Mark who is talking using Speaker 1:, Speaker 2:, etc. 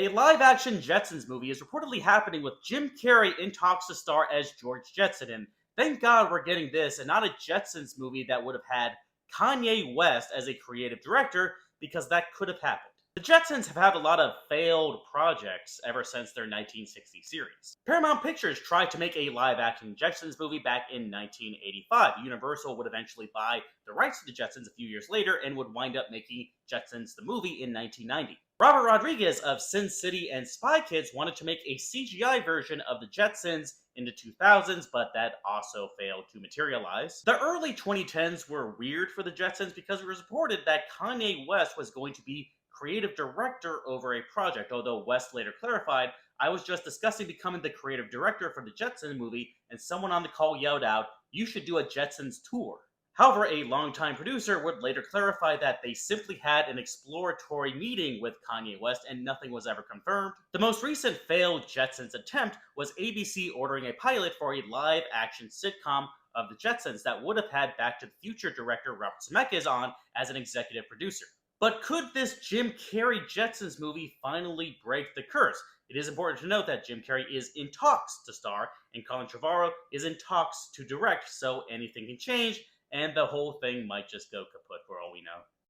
Speaker 1: A live-action Jetsons movie is reportedly happening with Jim Carrey in talks to star as George Jetson, and thank God we're getting this and not a Jetsons movie that would have had Kanye West as a creative director, because that could have happened. The Jetsons have had a lot of failed projects ever since their 1960 series. Paramount Pictures tried to make a live-action Jetsons movie back in 1985. Universal would eventually buy the rights to the Jetsons a few years later and would wind up making Jetsons the movie in 1990. Robert Rodriguez of Sin City and Spy Kids wanted to make a CGI version of the Jetsons in the 2000s, but that also failed to materialize. The early 2010s were weird for the Jetsons because it was reported that Kanye West was going to be creative director over a project, although West later clarified, "I was just discussing becoming the creative director for the Jetsons movie, and someone on the call yelled out, 'You should do a Jetsons tour.'" However, a longtime producer would later clarify that they simply had an exploratory meeting with Kanye West and nothing was ever confirmed. The most recent failed Jetsons attempt was ABC ordering a pilot for a live-action sitcom of the Jetsons that would have had Back to the Future director Robert Zemeckis on as an executive producer. But could this Jim Carrey Jetsons movie finally break the curse? It is important to note that Jim Carrey is in talks to star, and Colin Trevorrow is in talks to direct, so anything can change, and the whole thing might just go kaput for all we know.